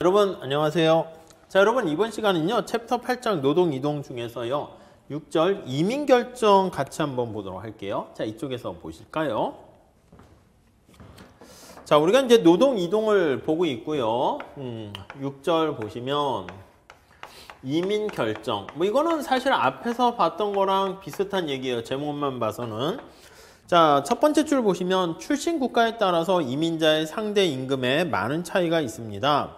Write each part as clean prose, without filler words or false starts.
여러분 안녕하세요. 자, 여러분 이번 시간은요 챕터 8장 노동이동 중에서요 6절 이민결정 같이 한번 보도록 할게요. 자, 이쪽에서 보실까요? 자, 우리가 이제 노동이동을 보고 있고요. 6절 보시면 이민결정, 뭐 이거는 사실 앞에서 봤던 거랑 비슷한 얘기예요. 제목만 봐서는. 자, 첫 번째 줄 보시면 출신 국가에 따라서 이민자의 상대 임금에 많은 차이가 있습니다.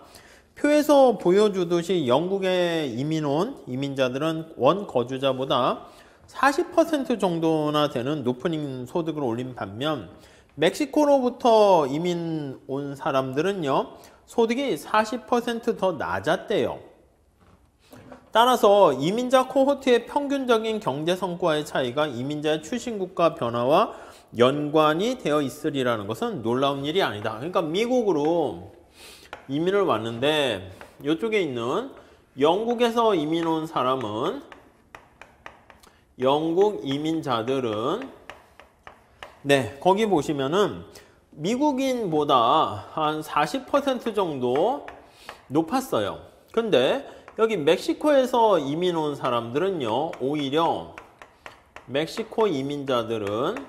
표에서 보여주듯이 영국에 이민 온 이민자들은 원거주자보다 40% 정도나 되는 높은 소득을 올린 반면 멕시코로부터 이민 온 사람들은요 소득이 40% 더 낮았대요. 따라서 이민자 코호트의 평균적인 경제 성과의 차이가 이민자의 출신국가 변화와 연관이 되어 있으리라는 것은 놀라운 일이 아니다. 그러니까 미국으로 이민을 왔는데 이쪽에 있는 영국에서 이민 온 사람은, 영국 이민자들은 거기 보시면은 미국인보다 한 40% 정도 높았어요. 근데 여기 멕시코에서 이민 온 사람들은요 오히려 멕시코 이민자들은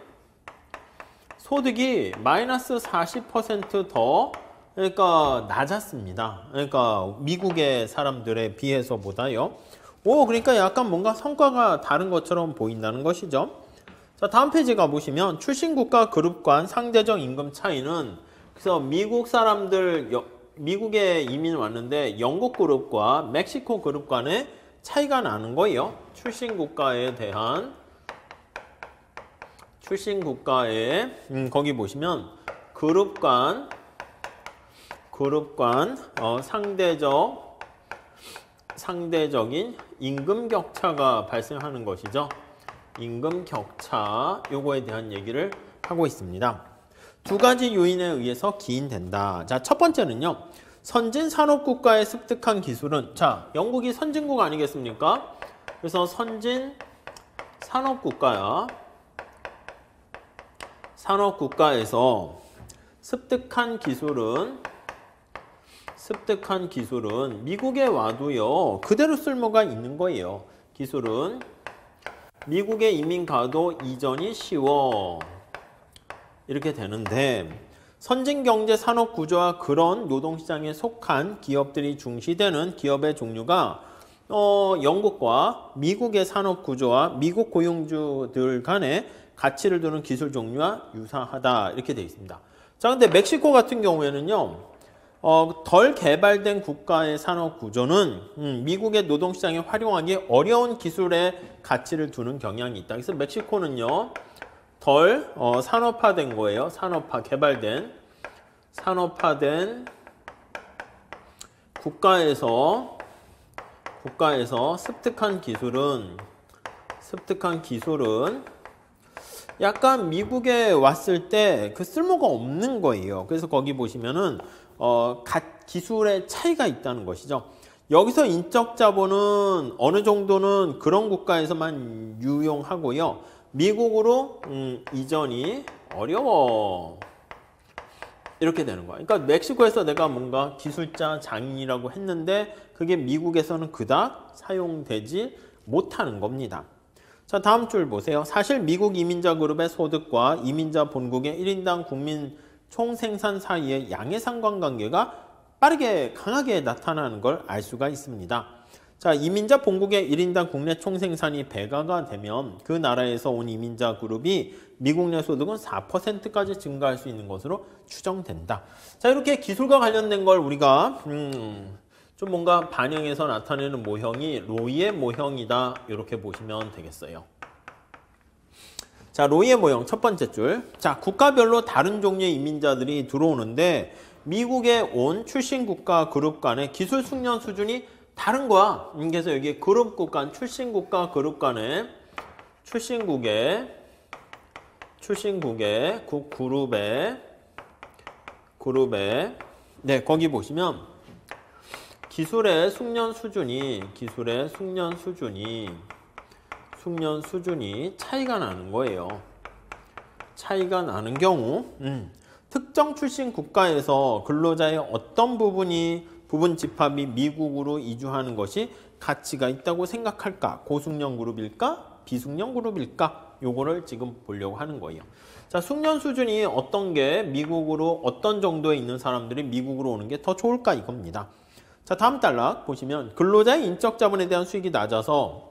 소득이 마이너스 40% 그러니까 낮았습니다. 그러니까 미국의 사람들에 비해서보다요. 그러니까 약간 뭔가 성과가 다른 것처럼 보인다는 것이죠. 자, 다음 페이지 가보시면 출신국가 그룹 간 상대적 임금 차이는, 그래서 미국 사람들, 미국에 이민 왔는데 영국 그룹과 멕시코 그룹 간의 차이가 나는 거예요. 출신국가에 대한, 출신국가에 거기 보시면 그룹 간 상대적인 임금 격차가 발생하는 것이죠. 임금 격차, 요거에 대한 얘기를 하고 있습니다. 두 가지 요인에 의해서 기인된다. 자, 첫 번째는요. 선진 산업국가의 습득한 기술은, 자, 영국이 선진국 아니겠습니까? 그래서 선진 산업국가야. 산업국가에서 습득한 기술은 미국에 와도요 그대로 쓸모가 있는 거예요. 기술은 미국에 이민 가도 이전이 쉬워, 이렇게 되는데, 선진경제 산업 구조와 그런 노동시장에 속한 기업들이 중시되는 기업의 종류가 영국과 미국의 산업 구조와 미국 고용주들 간의 가치를 두는 기술 종류와 유사하다, 이렇게 되어 있습니다. 자, 근데 멕시코 같은 경우에는요 덜 개발된 국가의 산업 구조는 미국의 노동시장에 활용하기 어려운 기술의 가치를 두는 경향이 있다. 그래서 멕시코는요 덜 산업화된 거예요. 개발된 산업화된 국가에서 습득한 기술은 약간 미국에 왔을 때 그 쓸모가 없는 거예요. 그래서 거기 보시면은 기술의 차이가 있다는 것이죠. 여기서 인적 자본은 어느 정도는 그런 국가에서만 유용하고요. 미국으로 이전이 어려워, 이렇게 되는 거야. 그러니까 멕시코에서 내가 뭔가 기술자 장인이라고 했는데 그게 미국에서는 그닥 사용되지 못하는 겁니다. 자, 다음 줄 보세요. 사실 미국 이민자 그룹의 소득과 이민자 본국의 1인당 국민 총생산 사이의 양의 상관관계가 강하게 나타나는 걸 알 수가 있습니다. 자, 이민자 본국의 1인당 국내 총생산이 배가가 되면 그 나라에서 온 이민자 그룹이 미국 내 소득은 4%까지 증가할 수 있는 것으로 추정된다. 자, 이렇게 기술과 관련된 걸 우리가 좀 뭔가 반영해서 나타내는 모형이 로이의 모형이다, 이렇게 보시면 되겠어요. 자, 로이의 모형 첫 번째 줄. 자, 국가별로 다른 종류의 이민자들이 들어오는데 미국에 온 출신국가 그룹 간의 기술 숙련 수준이 다른 거야. 그래서 여기 그룹국 간, 출신국가 그룹 간의 출신국의 그룹에 거기 보시면 기술의 숙련 수준이 차이가 나는 거예요. 차이가 나는 경우 특정 출신 국가에서 근로자의 어떤 부분이 부분 집합이 미국으로 이주하는 것이 가치가 있다고 생각할까? 고숙련 그룹일까? 비숙련 그룹일까? 요거를 지금 보려고 하는 거예요. 자, 숙련 수준이 어떤 게 미국으로 어떤 정도에 있는 사람들이 미국으로 오는 게 더 좋을까 이겁니다. 자, 다음 단락 보시면 근로자의 인적 자본에 대한 수익이 낮아서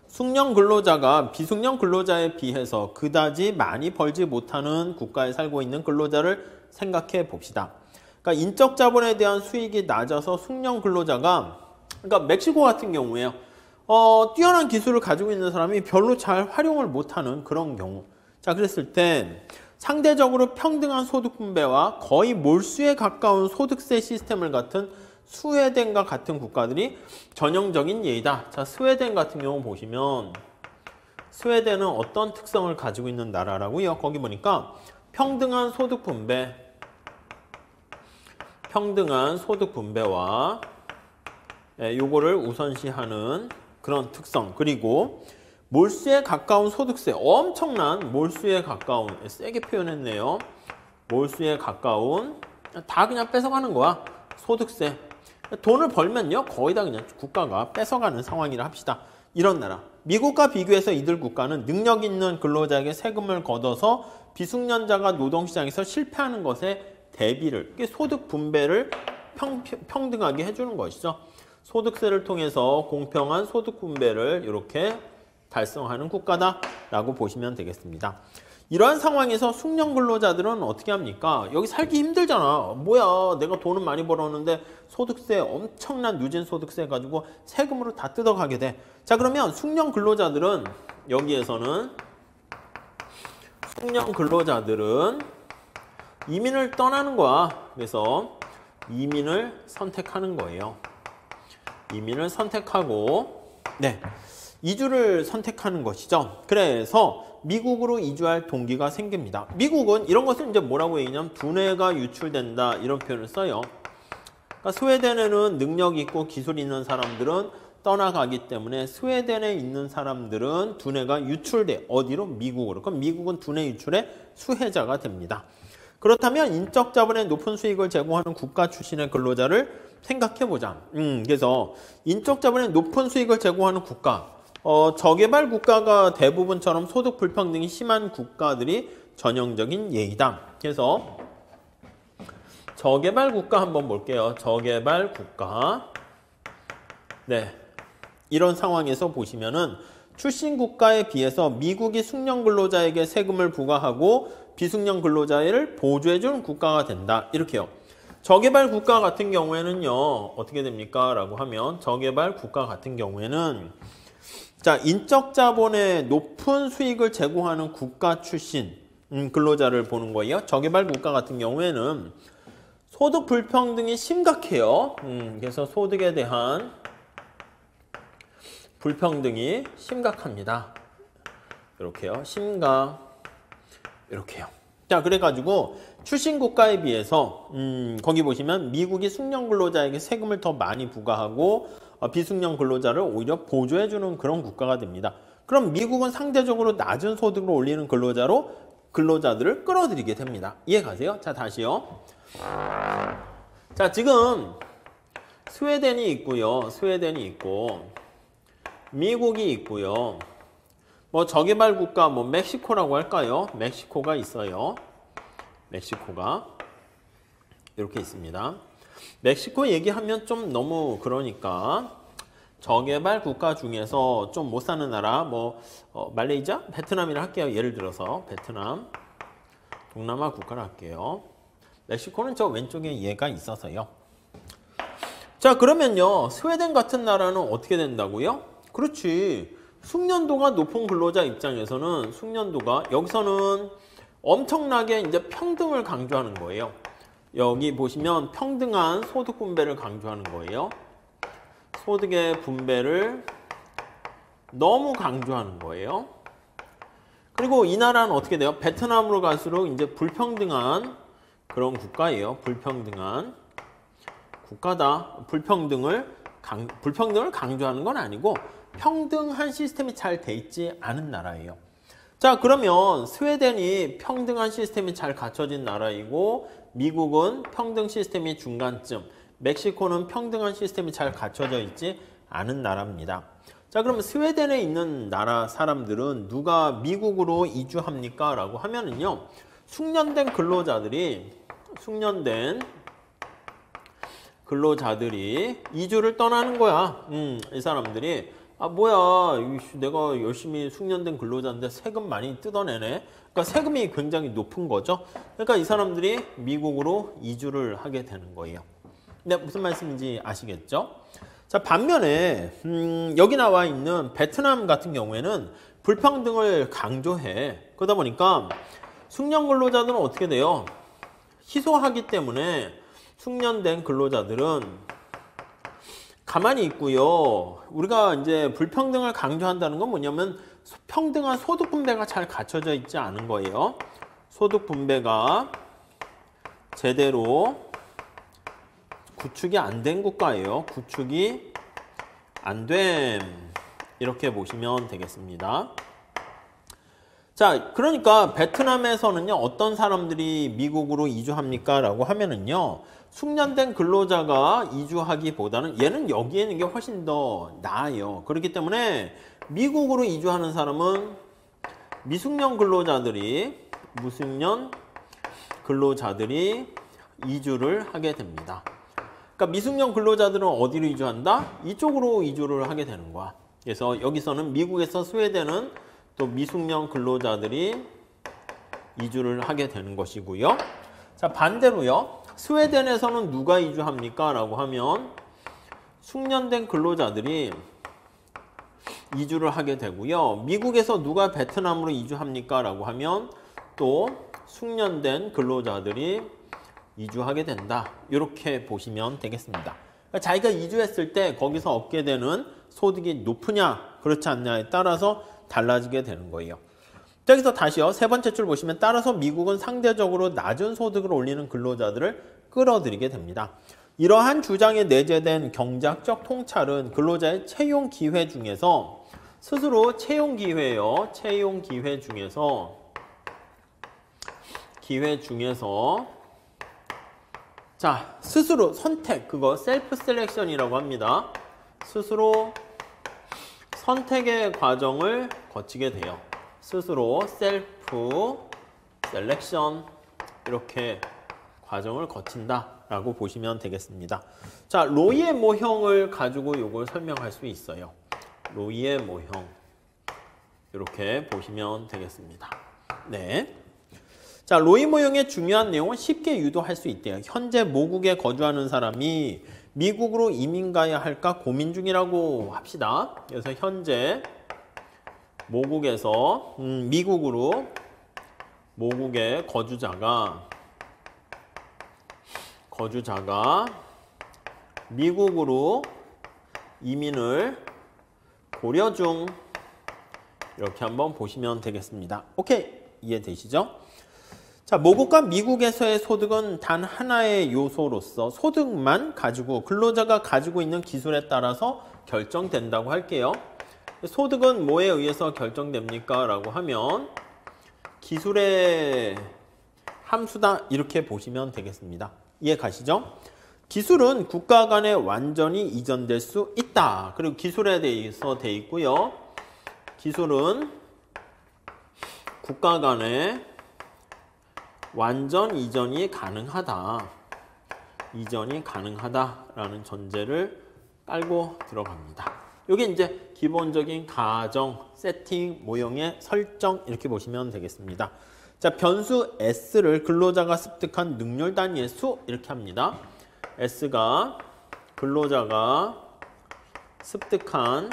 숙련 근로자가 비숙련 근로자에 비해서 그다지 많이 벌지 못하는 국가에 살고 있는 근로자를 생각해 봅시다. 그러니까 인적 자본에 대한 수익이 낮아서 숙련 근로자가 그러니까 멕시코 같은 경우에요. 뛰어난 기술을 가지고 있는 사람이 별로 잘 활용을 못하는 그런 경우. 자, 그랬을 때 상대적으로 평등한 소득 분배와 거의 몰수에 가까운 소득세 시스템을 갖춘 스웨덴과 같은 국가들이 전형적인 예이다. 자, 스웨덴 같은 경우 보시면 스웨덴은 어떤 특성을 가지고 있는 나라라고요? 거기 보니까 평등한 소득 분배와 요거를 우선시하는 그런 특성. 그리고 몰수에 가까운 소득세. 엄청난 몰수에 가까운, 세게 표현했네요. 몰수에 가까운, 다 그냥 뺏어가는 거야. 소득세. 돈을 벌면요, 거의 다 그냥 국가가 뺏어가는 상황이라 합시다. 이런 나라. 미국과 비교해서 이들 국가는 능력 있는 근로자에게 세금을 걷어서 비숙련자가 노동시장에서 실패하는 것에 대비를, 소득 분배를 평등하게 해주는 것이죠. 소득세를 통해서 공평한 소득 분배를 이렇게 달성하는 국가다라고 보시면 되겠습니다. 이러한 상황에서 숙련 근로자들은 어떻게 합니까? 여기 살기 힘들잖아. 뭐야, 내가 돈은 많이 벌었는데 소득세, 엄청난 누진 소득세 가지고 세금으로 다 뜯어가게 돼. 자, 그러면 숙련 근로자들은 여기에서는 숙련 근로자들은 이민을 떠나는 거야. 그래서 이민을 선택하는 거예요. 이민을 선택하고 이주를 선택하는 것이죠. 그래서 미국으로 이주할 동기가 생깁니다. 미국은 이런 것을 이제 뭐라고 얘기냐면 두뇌가 유출된다 이런 표현을 써요. 그러니까 스웨덴에는 능력 있고 기술 있는 사람들은 떠나가기 때문에 스웨덴에 있는 사람들은 두뇌가 유출돼. 어디로? 미국으로. 그럼 미국은 두뇌 유출의 수혜자가 됩니다. 그렇다면 인적 자본의 높은 수익을 제공하는 국가 출신의 근로자를 생각해보자. 그래서 인적 자본의 높은 수익을 제공하는 국가, 저개발 국가가 대부분처럼 소득 불평등이 심한 국가들이 전형적인 예이다. 그래서 저개발 국가 한번 볼게요. 저개발 국가. 이런 상황에서 보시면은 출신 국가에 비해서 미국이 숙련 근로자에게 세금을 부과하고 비숙련 근로자를 보조해주는 국가가 된다. 이렇게요. 저개발 국가 같은 경우에는요, 어떻게 됩니까? 라고 하면, 저개발 국가 같은 경우에는, 자, 인적 자본의 높은 수익을 제공하는 국가 출신, 근로자를 보는 거예요. 저개발 국가 같은 경우에는 소득 불평등이 심각해요. 그래서 소득에 대한 불평등이 심각합니다. 이렇게요. 이렇게요. 자, 그래가지고 출신 국가에 비해서 거기 보시면 미국이 숙련 근로자에게 세금을 더 많이 부과하고 비숙련 근로자를 오히려 보조해주는 그런 국가가 됩니다. 그럼 미국은 상대적으로 낮은 소득을 올리는 근로자들을 끌어들이게 됩니다. 이해 가세요? 자, 다시요. 자, 지금 스웨덴이 있고요. 스웨덴이 있고 미국이 있고요. 뭐 저개발 국가 뭐 멕시코라고 할까요? 멕시코가 있어요. 멕시코가 이렇게 있습니다. 멕시코 얘기하면 좀 너무 그러니까 저개발 국가 중에서 좀 못 사는 나라 뭐 말레이시아, 베트남이라 할게요. 예를 들어서 베트남, 동남아 국가를 할게요. 멕시코는 저 왼쪽에 얘가 있어서요. 자, 그러면요. 스웨덴 같은 나라는 어떻게 된다고요? 그렇지. 숙련도가 높은 근로자 입장에서는 숙련도가 여기서는 엄청나게 이제 평등을 강조하는 거예요. 여기 보시면 평등한 소득 분배를 강조하는 거예요. 소득의 분배를 너무 강조하는 거예요. 그리고 이 나라는 어떻게 돼요? 베트남으로 갈수록 이제 불평등한 그런 국가예요. 불평등한 국가다. 불평등을 강조하는 건 아니고 평등한 시스템이 잘 돼 있지 않은 나라예요. 자, 그러면 스웨덴이 평등한 시스템이 잘 갖춰진 나라이고 미국은 평등 시스템이 중간쯤, 멕시코는 평등한 시스템이 잘 갖춰져 있지 않은 나라입니다. 자, 그럼 스웨덴에 있는 나라 사람들은 누가 미국으로 이주합니까? 라고 하면은요, 숙련된 근로자들이 이주를 떠나는 거야. 이 사람들이 뭐야, 내가 열심히 숙련된 근로자인데 세금 많이 뜯어내네. 그러니까 세금이 굉장히 높은 거죠. 그러니까 이 사람들이 미국으로 이주를 하게 되는 거예요. 네, 무슨 말씀인지 아시겠죠? 자, 반면에 여기 나와 있는 베트남 같은 경우에는 불평등을 강조해. 그러다 보니까 숙련 근로자들은 어떻게 돼요? 희소하기 때문에 숙련된 근로자들은 가만히 있고요. 우리가 이제 불평등을 강조한다는 건 뭐냐면 평등한 소득 분배가 잘 갖춰져 있지 않은 거예요. 소득 분배가 제대로 구축이 안 된 국가예요. 구축이 안 됨. 이렇게 보시면 되겠습니다. 자, 그러니까 베트남에서는요, 어떤 사람들이 미국으로 이주합니까? 라고 하면은요, 숙련된 근로자가 이주하기보다는 얘는 여기에 있는 게 훨씬 더 나아요. 그렇기 때문에 미국으로 이주하는 사람은 미숙련 근로자들이 이주를 하게 됩니다. 그러니까 미숙련 근로자들은 어디로 이주한다? 이쪽으로 이주를 하게 되는 거야. 그래서 여기서는 미국에서 스웨덴은 또 미숙련 근로자들이 이주를 하게 되는 것이고요. 자, 반대로요. 스웨덴에서는 누가 이주합니까? 라고 하면 숙련된 근로자들이 이주를 하게 되고요. 미국에서 누가 베트남으로 이주합니까? 라고 하면 또 숙련된 근로자들이 이주하게 된다. 이렇게 보시면 되겠습니다. 그러니까 자기가 이주했을 때 거기서 얻게 되는 소득이 높으냐 그렇지 않냐에 따라서 달라지게 되는 거예요. 자, 여기서 다시요. 세 번째 줄 보시면 따라서 미국은 상대적으로 낮은 소득을 올리는 근로자들을 끌어들이게 됩니다. 이러한 주장에 내재된 경제학적 통찰은 근로자의 채용 기회 중에서 스스로 채용 기회요. 채용 기회 중에서 자, 스스로 선택, 그거 셀프 셀렉션이라고 합니다. 스스로 선택의 과정을 거치게 돼요. 스스로 셀프 셀렉션 이렇게 과정을 거친다라고 보시면 되겠습니다. 자, 로이의 모형을 가지고 이걸 설명할 수 있어요. 로이의 모형 이렇게 보시면 되겠습니다. 네. 자, 로이 모형의 중요한 내용은 쉽게 유도할 수 있대요. 현재 모국에 거주하는 사람이 미국으로 이민 가야 할까 고민 중이라고 합시다. 그래서 현재 모국에서 모국의 거주자가 미국으로 이민을 고려 중 이렇게 한번 보시면 되겠습니다. 오케이, 이해되시죠? 자, 모국과 미국에서의 소득은 단 하나의 요소로서 소득만 가지고 근로자가 가지고 있는 기술에 따라서 결정된다고 할게요. 소득은 뭐에 의해서 결정됩니까? 라고 하면 기술의 함수다 이렇게 보시면 되겠습니다. 이해 가시죠? 기술은 국가 간에 완전히 이전될 수 있다. 그리고 기술에 대해서 돼 있고요. 기술은 국가 간에 완전 이전이 가능하다라는 전제를 깔고 들어갑니다. 이게 이제 기본적인 가정, 세팅, 모형의 설정 이렇게 보시면 되겠습니다. 자, 변수 S를 근로자가 습득한 능률 단위의 수 이렇게 합니다. S가 근로자가 습득한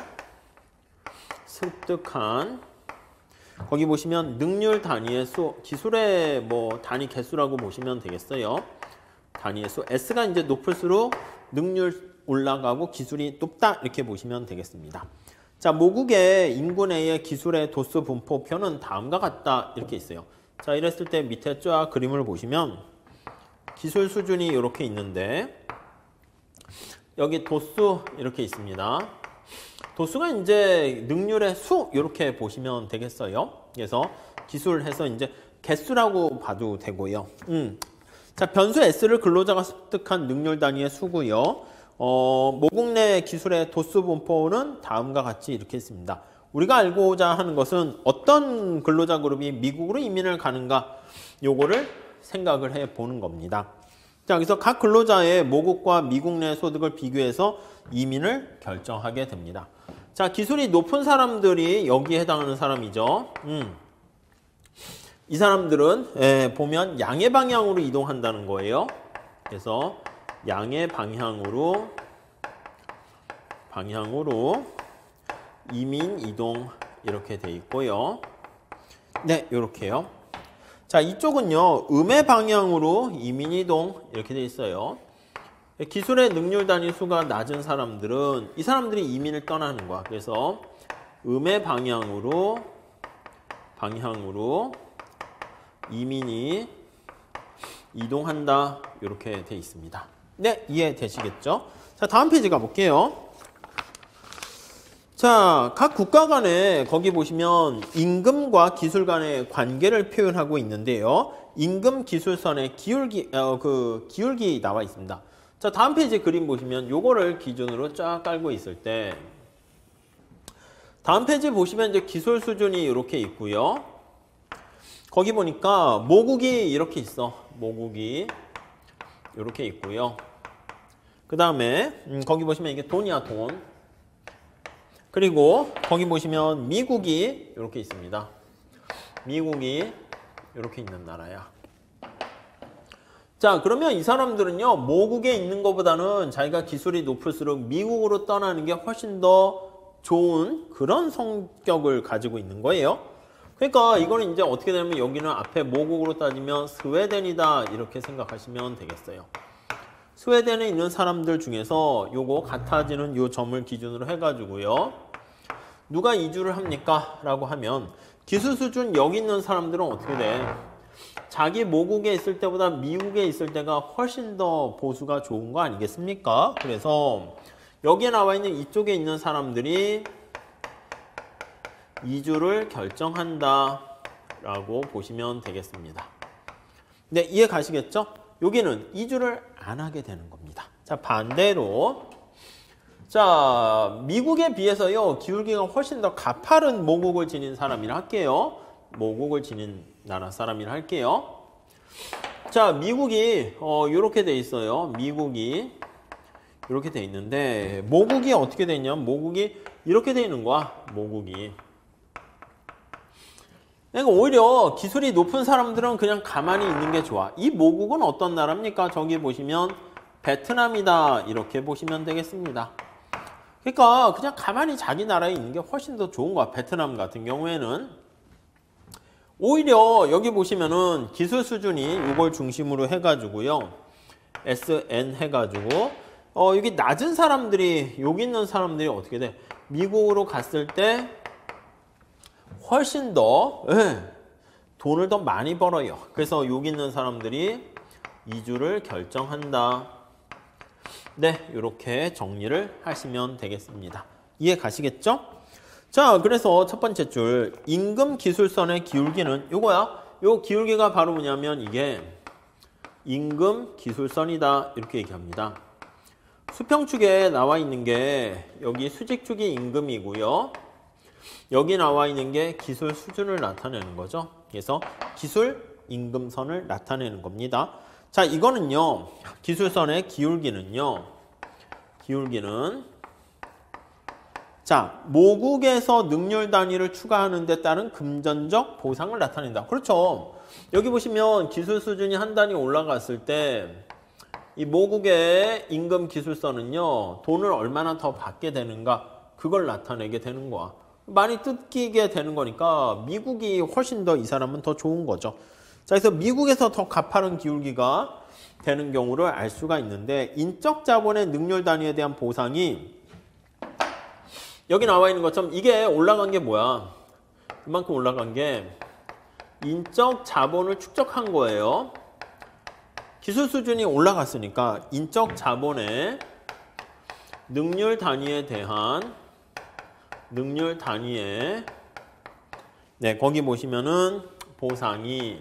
거기 보시면 능률 단위의 수, 기술의 뭐 단위 개수라고 보시면 되겠어요. 단위의 수. S가 이제 높을수록 능률 올라가고 기술이 높다 이렇게 보시면 되겠습니다. 자, 모국의 인구내의 기술의 도수 분포표는 다음과 같다 이렇게 있어요. 자, 이랬을 때 밑에 쫙 그림을 보시면 기술 수준이 이렇게 있는데 여기 도수 이렇게 있습니다. 도수가 이제 능률의 수 이렇게 보시면 되겠어요. 그래서 기술해서 이제 개수라고 봐도 되고요. 자, 변수 S를 근로자가 습득한 능률 단위의 수고요. 모국 내 기술의 도수 분포는 다음과 같이 이렇게 있습니다. 우리가 알고자 하는 것은 어떤 근로자 그룹이 미국으로 이민을 가는가, 요거를 생각을 해 보는 겁니다. 자, 여기서 각 근로자의 모국과 미국 내 소득을 비교해서 이민을 결정하게 됩니다. 자, 기술이 높은 사람들이 여기에 해당하는 사람이죠. 이 사람들은 보면 양의 방향으로 이동한다는 거예요. 그래서 양의 방향으로 이민 이동 이렇게 돼 있고요. 네, 이렇게요. 자, 이쪽은요, 음의 방향으로 이민 이동 이렇게 돼 있어요. 기술의 능률 단위 수가 낮은 사람들은 이 사람들이 이민을 떠나는 거야. 그래서 음의 방향으로 이민이 이동한다, 이렇게 돼 있습니다. 네, 이해되시겠죠? 자, 다음 페이지 가볼게요. 자, 각 국가 간에 거기 보시면 임금과 기술 간의 관계를 표현하고 있는데요. 임금 기술선의 기울기 나와 있습니다. 자, 다음 페이지 그림 보시면 요거를 기준으로 쫙 깔고 있을 때, 다음 페이지 보시면 이제 기술 수준이 이렇게 있고요. 거기 보니까 모국이 이렇게 있어. 모국이 이렇게 있고요. 그 다음에 거기 보시면 이게 돈이야, 돈. 그리고 거기 보시면 미국이 이렇게 있습니다. 미국이 이렇게 있는 나라야. 자, 그러면 이 사람들은요, 모국에 있는 것보다는 자기가 기술이 높을수록 미국으로 떠나는 게 훨씬 더 좋은 그런 성격을 가지고 있는 거예요. 그러니까 이거는 이제 어떻게 되냐면 여기는 앞에 모국으로 따지면 스웨덴이다, 이렇게 생각하시면 되겠어요. 스웨덴에 있는 사람들 중에서 요거 같아지는 요 점을 기준으로 해가지고요. 누가 이주를 합니까? 라고 하면 기술 수준 여기 있는 사람들은 어떻게 돼? 자기 모국에 있을 때보다 미국에 있을 때가 훨씬 더 보수가 좋은 거 아니겠습니까? 그래서 여기에 나와 있는 이쪽에 있는 사람들이 이주를 결정한다 라고 보시면 되겠습니다. 네, 이해 가시겠죠? 여기는 이주를 안 하게 되는 겁니다. 자, 반대로 자, 미국에 비해서요, 기울기가 훨씬 더 가파른 모국을 지닌 사람이라 할게요. 모국을 지닌 나라 사람이라 할게요. 자, 미국이 이렇게 돼 있어요. 미국이 이렇게 돼 있는데 모국이 어떻게 돼 있냐면 모국이 이렇게 돼 있는 거야. 모국이. 그러니까 오히려 기술이 높은 사람들은 그냥 가만히 있는 게 좋아. 이 모국은 어떤 나라입니까? 저기 보시면 베트남이다, 이렇게 보시면 되겠습니다. 그러니까 그냥 가만히 자기 나라에 있는 게 훨씬 더 좋은 거야. 베트남 같은 경우에는. 오히려 여기 보시면은 기술 수준이 이걸 중심으로 해가지고요. SN 해가지고 여기 낮은 사람들이, 여기 있는 사람들이 어떻게 돼? 미국으로 갔을 때 훨씬 더 돈을 더 많이 벌어요. 그래서 여기 있는 사람들이 이주를 결정한다. 네, 이렇게 정리를 하시면 되겠습니다. 이해 가시겠죠? 자, 그래서 첫 번째 줄 임금 기술선의 기울기는 요거야. 요 기울기가 바로 뭐냐면 이게 임금 기술선이다, 이렇게 얘기합니다. 수평축에 나와 있는 게 여기 수직축이 임금이고요. 여기 나와 있는 게 기술 수준을 나타내는 거죠. 그래서 기술 임금선을 나타내는 겁니다. 자, 이거는요, 기술선의 기울기는요, 자, 모국에서 능률 단위를 추가하는 데 따른 금전적 보상을 나타낸다. 그렇죠. 여기 보시면 기술 수준이 한 단위 올라갔을 때 이 모국의 임금 기술선은요, 돈을 얼마나 더 받게 되는가, 그걸 나타내게 되는 거야. 많이 뜯기게 되는 거니까 미국이 훨씬 더 이 사람은 더 좋은 거죠. 자, 그래서 미국에서 더 가파른 기울기가 되는 경우를 알 수가 있는데, 인적 자본의 능률 단위에 대한 보상이 여기 나와 있는 것처럼 이게 올라간 게 뭐야? 이만큼 올라간 게 인적 자본을 축적한 거예요. 기술 수준이 올라갔으니까 인적 자본의 능률 단위에 대한 네, 거기 보시면은 보상이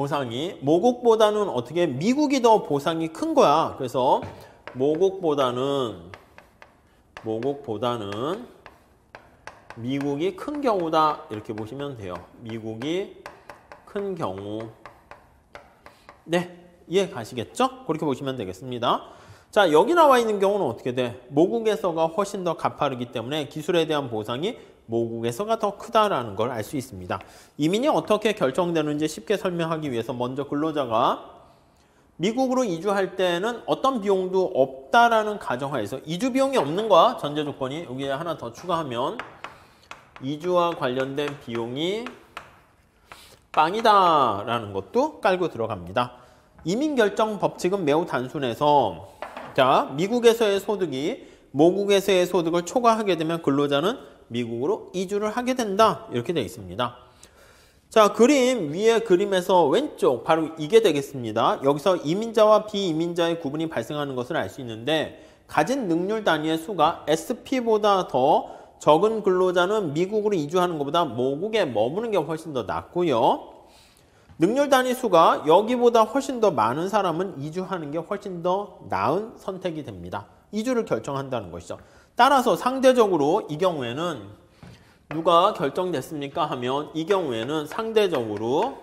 보상이 모국보다는 어떻게 미국이 더 보상이 큰 거야. 그래서 모국보다는 미국이 큰 경우다. 이렇게 보시면 돼요. 미국이 큰 경우. 네, 이해 가시겠죠? 그렇게 보시면 되겠습니다. 자, 여기 나와 있는 경우는 어떻게 돼? 모국에서가 훨씬 더 가파르기 때문에 기술에 대한 보상이 모국에서가 더 크다라는 걸 알 수 있습니다. 이민이 어떻게 결정되는지 쉽게 설명하기 위해서 먼저 근로자가 미국으로 이주할 때는 어떤 비용도 없다라는 가정하에서 이주 비용이 없는 거야. 전제 조건이 여기에 하나 더 추가하면 이주와 관련된 비용이 빵이다라는 것도 깔고 들어갑니다. 이민 결정 법칙은 매우 단순해서 자, 미국에서의 소득이 모국에서의 소득을 초과하게 되면 근로자는 미국으로 이주를 하게 된다. 이렇게 되어 있습니다. 자, 그림 위에 그림에서 왼쪽 바로 이게 되겠습니다. 여기서 이민자와 비이민자의 구분이 발생하는 것을 알 수 있는데 가진 능률 단위의 수가 SP보다 더 적은 근로자는 미국으로 이주하는 것보다 모국에 머무는 게 훨씬 더 낫고요. 능률 단위 수가 여기보다 훨씬 더 많은 사람은 이주하는 게 훨씬 더 나은 선택이 됩니다. 이주를 결정한다는 것이죠. 따라서 상대적으로 이 경우에는 누가 결정됐습니까 하면 이 경우에는 상대적으로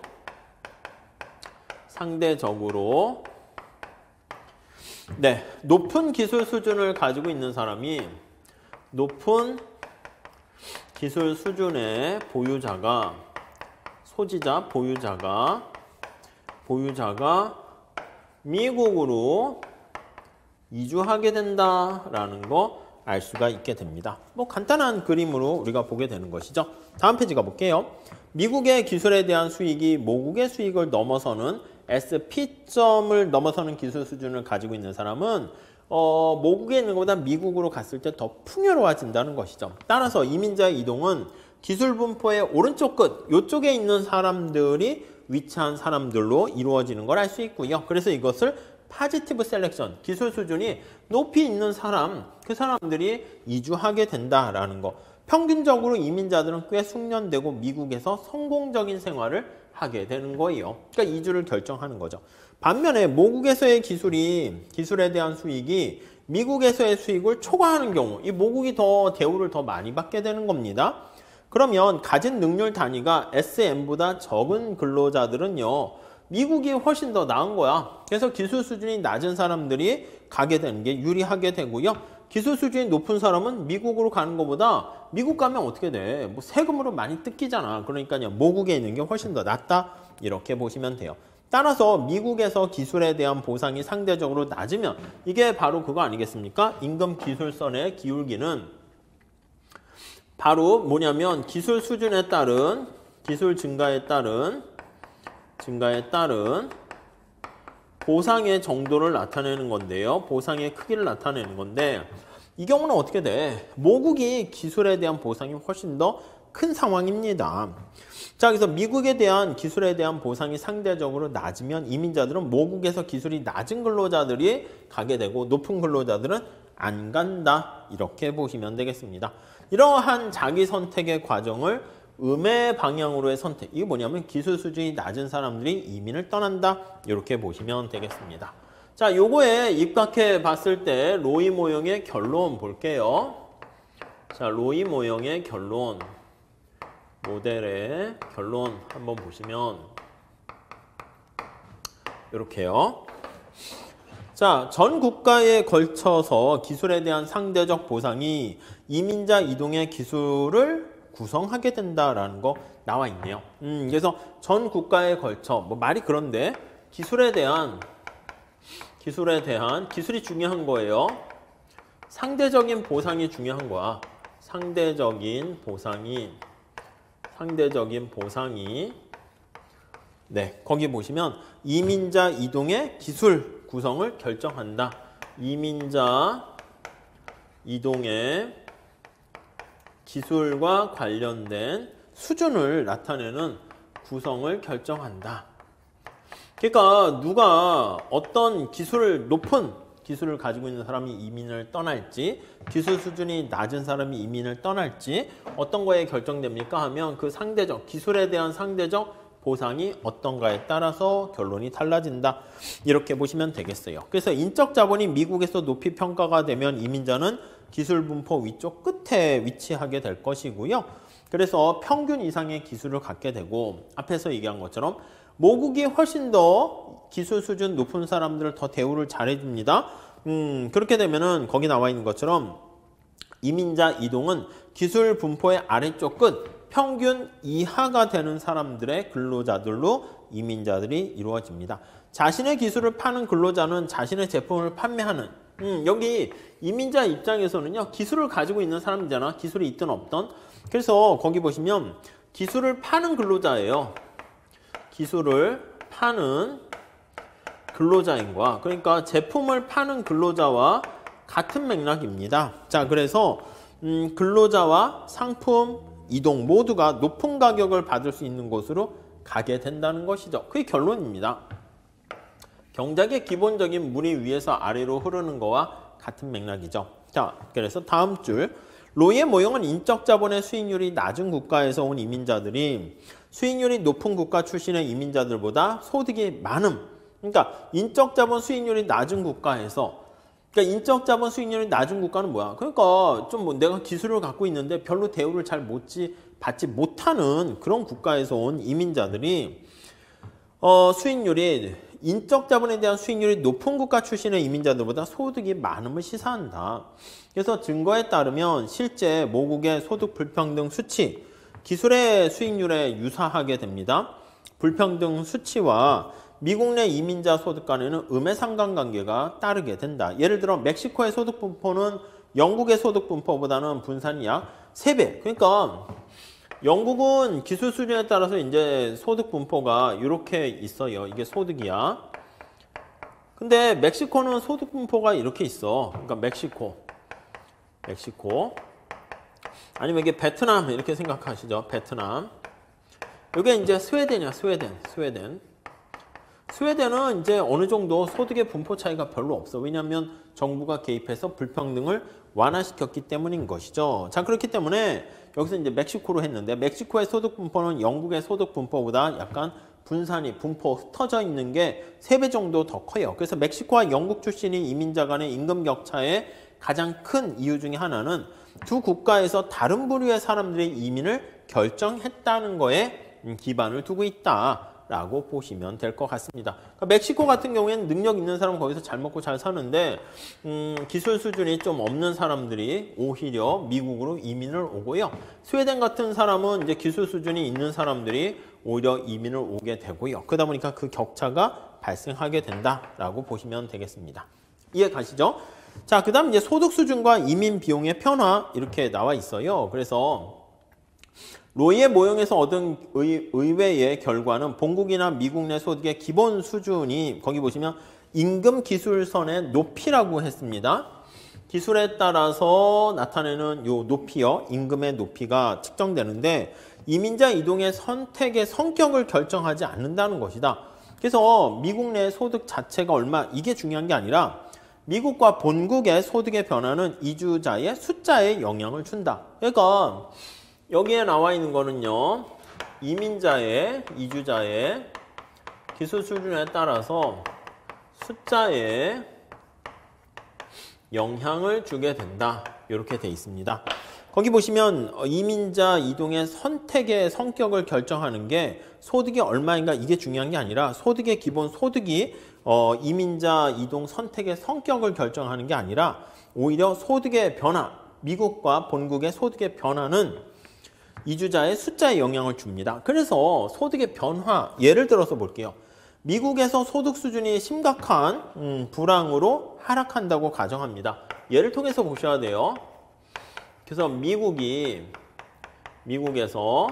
네, 높은 기술 수준을 가지고 있는 사람이 높은 기술 수준의 보유자가 소지자 보유자가 미국으로 이주하게 된다라는 거 알 수가 있게 됩니다. 뭐 간단한 그림으로 우리가 보게 되는 것이죠. 다음 페이지 가볼게요. 미국의 기술에 대한 수익이 모국의 수익을 넘어서는 SP점을 넘어서는 기술 수준을 가지고 있는 사람은 모국에 있는 것보다 미국으로 갔을 때 더 풍요로워진다는 것이죠. 따라서 이민자의 이동은 기술 분포의 오른쪽 끝, 이쪽에 있는 사람들이 위치한 사람들로 이루어지는 걸 알 수 있고요. 그래서 이것을 파지티브 셀렉션, 기술 수준이 높이 있는 사람, 그 사람들이 이주하게 된다라는 거. 평균적으로 이민자들은 꽤 숙련되고 미국에서 성공적인 생활을 하게 되는 거예요. 그러니까 이주를 결정하는 거죠. 반면에 모국에서의 기술에 대한 수익이 미국에서의 수익을 초과하는 경우, 이 모국이 더 대우를 더 많이 받게 되는 겁니다. 그러면 가진 능률 단위가 SM보다 적은 근로자들은요, 미국이 훨씬 더 나은 거야. 그래서 기술 수준이 낮은 사람들이 가게 되는 게 유리하게 되고요. 기술 수준이 높은 사람은 미국으로 가는 것보다 미국 가면 어떻게 돼? 뭐 세금으로 많이 뜯기잖아. 그러니까요, 모국에 있는 게 훨씬 더 낫다. 이렇게 보시면 돼요. 따라서 미국에서 기술에 대한 보상이 상대적으로 낮으면 이게 바로 그거 아니겠습니까? 임금 기술선의 기울기는 바로 뭐냐면 기술 수준에 따른 기술 증가에 따른 보상의 정도를 나타내는 건데요. 보상의 크기를 나타내는 건데 이 경우는 어떻게 돼? 모국이 기술에 대한 보상이 훨씬 더 큰 상황입니다. 자, 그래서 미국에 대한 기술에 대한 보상이 상대적으로 낮으면 이민자들은 모국에서 기술이 낮은 근로자들이 가게 되고 높은 근로자들은 안 간다. 이렇게 보시면 되겠습니다. 이러한 자기 선택의 과정을 음의 방향으로의 선택. 이게 뭐냐면 기술 수준이 낮은 사람들이 이민을 떠난다. 이렇게 보시면 되겠습니다. 자, 요거에 입각해 봤을 때 로이 모형의 결론 볼게요. 자, 로이 모형의 결론. 모델의 결론 한번 보시면 이렇게요. 자, 전 국가에 걸쳐서 기술에 대한 상대적 보상이 이민자 이동의 기술을 구성하게 된다라는 거 나와 있네요. 그래서 전 국가에 걸쳐 뭐 말이 그런데 기술에 대한 기술이 중요한 거예요. 상대적인 보상이 중요한 거야. 상대적인 보상이 네, 거기 보시면 이민자 이동의 기술 구성을 결정한다. 이민자 이동의 기술과 관련된 수준을 나타내는 구성을 결정한다. 그러니까 누가 어떤 높은 기술을 가지고 있는 사람이 이민을 떠날지, 기술 수준이 낮은 사람이 이민을 떠날지 어떤 거에 결정됩니까 하면 그 기술에 대한 상대적 보상이 어떤가에 따라서 결론이 달라진다. 이렇게 보시면 되겠어요. 그래서 인적 자본이 미국에서 높이 평가가 되면 이민자는 기술 분포 위쪽 끝에 위치하게 될 것이고요. 그래서 평균 이상의 기술을 갖게 되고 앞에서 얘기한 것처럼 모국이 훨씬 더 기술 수준 높은 사람들을 더 대우를 잘해줍니다. 그렇게 되면은 거기 나와 있는 것처럼 이민자 이동은 기술 분포의 아래쪽 끝 평균 이하가 되는 사람들의 근로자들로 이민자들이 이루어집니다. 자신의 기술을 파는 근로자는 자신의 제품을 판매하는 여기 이민자 입장에서는요. 기술을 가지고 있는 사람이잖아. 기술이 있든 없든. 그래서 거기 보시면 기술을 파는 근로자예요. 기술을 파는 근로자인 거야. 그러니까 제품을 파는 근로자와 같은 맥락입니다. 자, 그래서 근로자와 상품 이동 모두가 높은 가격을 받을 수 있는 곳으로 가게 된다는 것이죠. 그게 결론입니다. 경작의 기본적인 물이 위에서 아래로 흐르는 거와 같은 맥락이죠. 자, 그래서 다음 줄. 로이의 모형은 인적 자본의 수익률이 낮은 국가에서 온 이민자들이 수익률이 높은 국가 출신의 이민자들보다 소득이 많음. 그러니까 인적 자본 수익률이 낮은 국가에서 그러니까 인적 자본 수익률이 낮은 국가는 뭐야? 그러니까 좀 뭐 내가 기술을 갖고 있는데 별로 대우를 잘 받지 못하는 그런 국가에서 온 이민자들이 수익률이 인적 자본에 대한 수익률이 높은 국가 출신의 이민자들보다 소득이 많음을 시사한다. 그래서 증거에 따르면 실제 모국의 소득 불평등 수치, 기술의 수익률에 유사하게 됩니다. 불평등 수치와 미국 내 이민자 소득 간에는 음의 상관관계가 따르게 된다. 예를 들어 멕시코의 소득 분포는 영국의 소득 분포보다는 분산이 약 3배. 그러니까 영국은 기술 수준에 따라서 이제 소득 분포가 이렇게 있어요. 이게 소득이야. 근데 멕시코는 소득 분포가 이렇게 있어. 그러니까 멕시코. 아니면 이게 베트남 이렇게 생각하시죠. 베트남. 이게 이제 스웨덴이야. 스웨덴은 이제 어느 정도 소득의 분포 차이가 별로 없어. 왜냐하면 정부가 개입해서 불평등을 완화시켰기 때문인 것이죠. 자, 그렇기 때문에 여기서 이제 멕시코로 했는데 멕시코의 소득 분포는 영국의 소득 분포보다 약간 분포 흩어져 있는 게 3배 정도 더 커요. 그래서 멕시코와 영국 출신인 이민자 간의 임금 격차의 가장 큰 이유 중에 하나는 두 국가에서 다른 부류의 사람들의 이민을 결정했다는 거에 기반을 두고 있다라고 보시면 될 것 같습니다. 그러니까 멕시코 같은 경우에는 능력 있는 사람은 거기서 잘 먹고 잘 사는데 기술 수준이 좀 없는 사람들이 오히려 미국으로 이민을 오고요. 스웨덴 같은 사람은 이제 기술 수준이 있는 사람들이 오히려 이민을 오게 되고요. 그러다 보니까 그 격차가 발생하게 된다라고 보시면 되겠습니다. 이해 가시죠? 자, 그 다음 이제 소득 수준과 이민 비용의 변화 이렇게 나와 있어요. 그래서 로이의 모형에서 얻은 의외의 결과는 본국이나 미국 내 소득의 기본 수준이 거기 보시면 임금 기술선의 높이라고 했습니다. 기술에 따라서 나타내는 요 높이요. 임금의 높이가 측정되는데 이민자 이동의 선택의 성격을 결정하지 않는다는 것이다. 그래서 미국 내 소득 자체가 얼마 이게 중요한 게 아니라 미국과 본국의 소득의 변화는 이주자의 숫자에 영향을 준다. 그러니까 여기에 나와 있는 거는요. 이주자의 기술 수준에 따라서 숫자에 영향을 주게 된다. 이렇게 돼 있습니다. 거기 보시면 이민자 이동의 선택의 성격을 결정하는 게 소득이 얼마인가 이게 중요한 게 아니라 소득의 기본 소득이 이민자 이동 선택의 성격을 결정하는 게 아니라 오히려 소득의 변화, 미국과 본국의 소득의 변화는 이주자의 숫자에 영향을 줍니다. 그래서 소득의 변화, 예를 들어서 볼게요. 미국에서 소득 수준이 심각한 불황으로 하락한다고 가정합니다. 예를 통해서 보셔야 돼요. 그래서 미국에서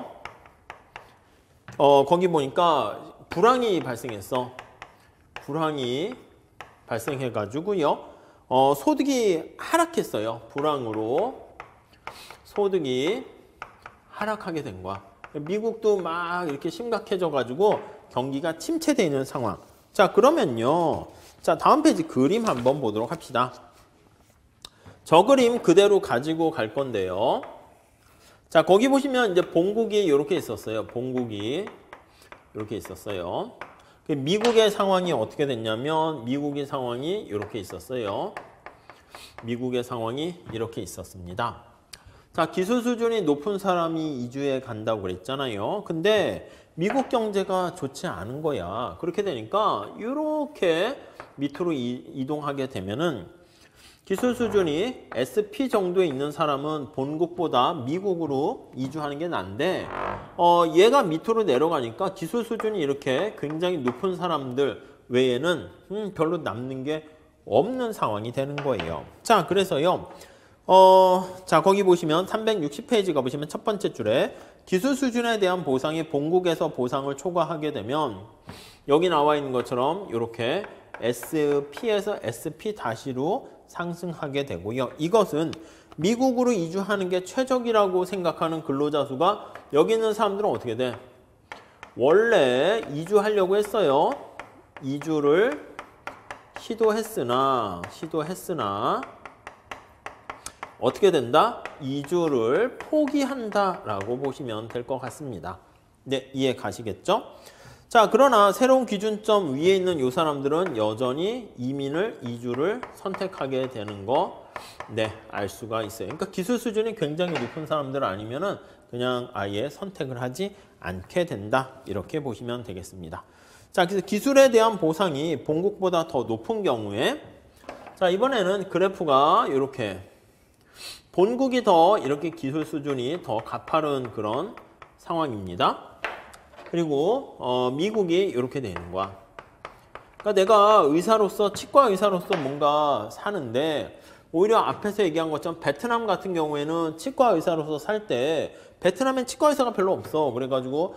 거기 보니까 불황이 발생했어. 불황이 발생해가지고요. 소득이 하락했어요. 불황으로 소득이 하락하게 된 거야. 미국도 막 이렇게 심각해져가지고 경기가 침체되어 있는 상황. 자, 그러면요. 자, 다음 페이지 그림 한번 보도록 합시다. 저 그림 그대로 가지고 갈 건데요. 자, 거기 보시면 이제 본국이 이렇게 있었어요. 본국이 이렇게 있었어요. 미국의 상황이 어떻게 됐냐면 미국의 상황이 이렇게 있었어요. 미국의 상황이 이렇게 있었습니다. 자, 기술 수준이 높은 사람이 이주해 간다고 그랬잖아요. 근데 미국 경제가 좋지 않은 거야. 그렇게 되니까 이렇게 밑으로 이동하게 되면은 기술 수준이 SP 정도에 있는 사람은 본국보다 미국으로 이주하는 게 난데 얘가 밑으로 내려가니까 기술 수준이 이렇게 굉장히 높은 사람들 외에는 별로 남는 게 없는 상황이 되는 거예요. 자, 그래서요. 자, 거기 보시면 360페이지 가보시면 첫 번째 줄에 기술 수준에 대한 보상이 본국에서 보상을 초과하게 되면 여기 나와 있는 것처럼 이렇게 SP에서 SP-로 상승하게 되고요. 이것은 미국으로 이주하는 게 최적이라고 생각하는 근로자 수가 여기 있는 사람들은 어떻게 돼? 원래 이주하려고 했어요. 이주를 시도했으나 어떻게 된다? 이주를 포기한다라고 보시면 될 것 같습니다. 네, 이해 가시겠죠? 자, 그러나 새로운 기준점 위에 있는 이 사람들은 여전히 이주를 선택하게 되는 거, 네, 알 수가 있어요. 그러니까 기술 수준이 굉장히 높은 사람들 아니면은 그냥 아예 선택을 하지 않게 된다. 이렇게 보시면 되겠습니다. 자, 그래서 기술에 대한 보상이 본국보다 더 높은 경우에, 자, 이번에는 그래프가 이렇게 본국이 더 이렇게 기술 수준이 더 가파른 그런 상황입니다. 그리고 미국이 이렇게 되는 거야. 그러니까 내가 의사로서 치과 의사로서 뭔가 사는데 오히려 앞에서 얘기한 것처럼 베트남 같은 경우에는 치과 의사로서 살 때 베트남엔 치과 의사가 별로 없어. 그래가지고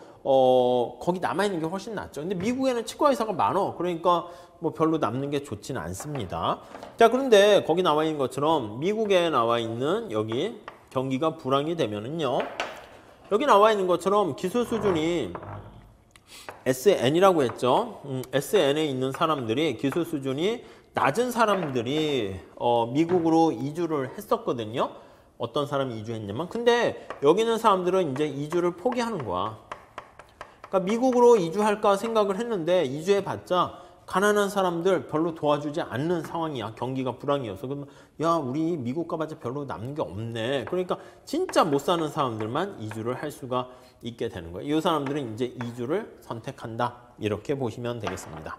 거기 남아있는 게 훨씬 낫죠. 근데 미국에는 치과 의사가 많어. 그러니까 뭐 별로 남는 게 좋지는 않습니다. 자, 그런데 거기 나와 있는 것처럼 미국에 나와 있는 여기 경기가 불황이 되면은요. 여기 나와 있는 것처럼 기술 수준이 SN이라고 했죠. SN에 있는 사람들이 기술 수준이 낮은 사람들이 미국으로 이주를 했었거든요. 어떤 사람이 이주했냐면 근데 여기 있는 사람들은 이제 이주를 포기하는 거야. 그러니까 미국으로 이주할까 생각을 했는데 이주해봤자 가난한 사람들 별로 도와주지 않는 상황이야. 경기가 불황이어서. 그러면 야, 우리 미국 가봤자 별로 남는 게 없네. 그러니까 진짜 못 사는 사람들만 이주를 할 수가 있게 되는 거예요. 이 사람들은 이제 이주를 선택한다. 이렇게 보시면 되겠습니다.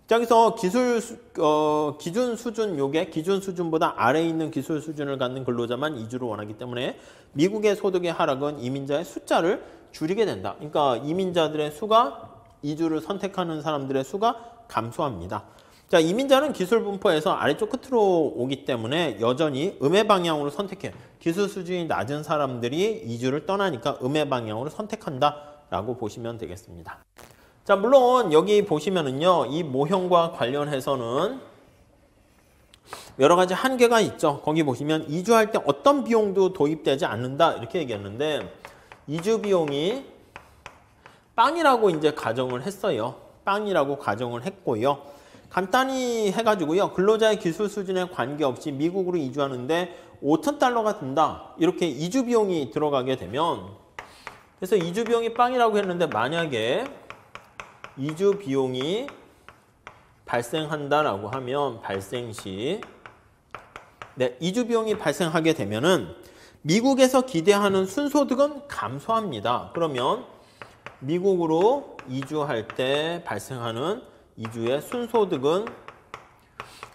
자, 여기서 기준 수준 요게 기준 수준보다 아래에 있는 기술 수준을 갖는 근로자만 이주를 원하기 때문에 미국의 소득의 하락은 이민자의 숫자를 줄이게 된다. 그러니까 이민자들의 수가 이주를 선택하는 사람들의 수가 감소합니다. 자, 이민자는 기술 분포에서 아래쪽 끝으로 오기 때문에 여전히 음의 방향으로 선택해요. 기술 수준이 낮은 사람들이 이주를 떠나니까 음의 방향으로 선택한다라고 보시면 되겠습니다. 자, 물론 여기 보시면은요, 이 모형과 관련해서는 여러 가지 한계가 있죠. 거기 보시면 이주할 때 어떤 비용도 도입되지 않는다 이렇게 얘기했는데 이주 비용이 빵이라고 이제 가정을 했어요. 빵이라고 가정을 했고요. 간단히 해가지고요. 근로자의 기술 수준에 관계없이 미국으로 이주하는데 5천 달러가 든다. 이렇게 이주 비용이 들어가게 되면 그래서 이주 비용이 빵이라고 했는데 만약에 이주 비용이 발생한다라고 하면 발생 시 네, 이주 비용이 발생하게 되면은 미국에서 기대하는 순소득은 감소합니다. 그러면 미국으로 이주할 때 발생하는 이주의 순소득은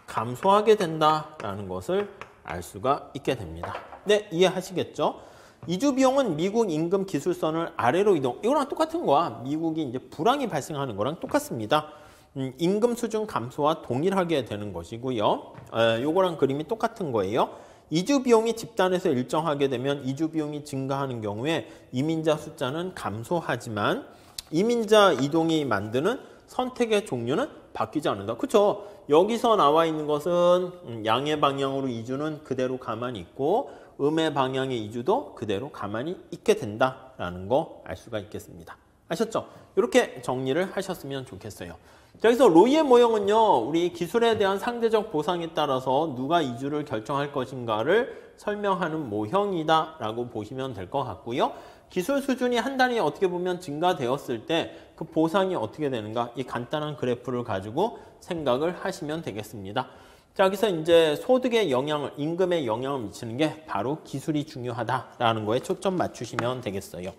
감소하게 된다라는 것을 알 수가 있게 됩니다. 네, 이해하시겠죠? 이주 비용은 미국 임금 기술선을 아래로 이동. 이거랑 똑같은 거야. 미국이 이제 불황이 발생하는 거랑 똑같습니다. 임금 수준 감소와 동일하게 되는 것이고요. 요거랑 그림이 똑같은 거예요. 이주 비용이 집단에서 일정하게 되면 이주 비용이 증가하는 경우에 이민자 숫자는 감소하지만 이민자 이동이 만드는 선택의 종류는 바뀌지 않는다. 그렇죠? 여기서 나와 있는 것은 양의 방향으로 이주는 그대로 가만히 있고 음의 방향의 이주도 그대로 가만히 있게 된다라는 거 알 수가 있겠습니다. 아셨죠? 이렇게 정리를 하셨으면 좋겠어요. 자, 여기서 로이의 모형은요, 우리 기술에 대한 상대적 보상에 따라서 누가 이주를 결정할 것인가를 설명하는 모형이다라고 보시면 될 것 같고요. 기술 수준이 한 단위 어떻게 보면 증가되었을 때 그 보상이 어떻게 되는가 이 간단한 그래프를 가지고 생각을 하시면 되겠습니다. 자, 여기서 이제 소득의 영향을, 임금에 영향을 미치는 게 바로 기술이 중요하다라는 거에 초점 맞추시면 되겠어요.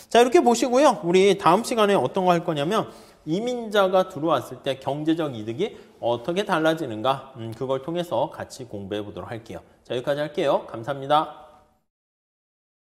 자, 이렇게 보시고요. 우리 다음 시간에 어떤 거 할 거냐면 이민자가 들어왔을 때 경제적 이득이 어떻게 달라지는가 그걸 통해서 같이 공부해 보도록 할게요. 자, 여기까지 할게요. 감사합니다.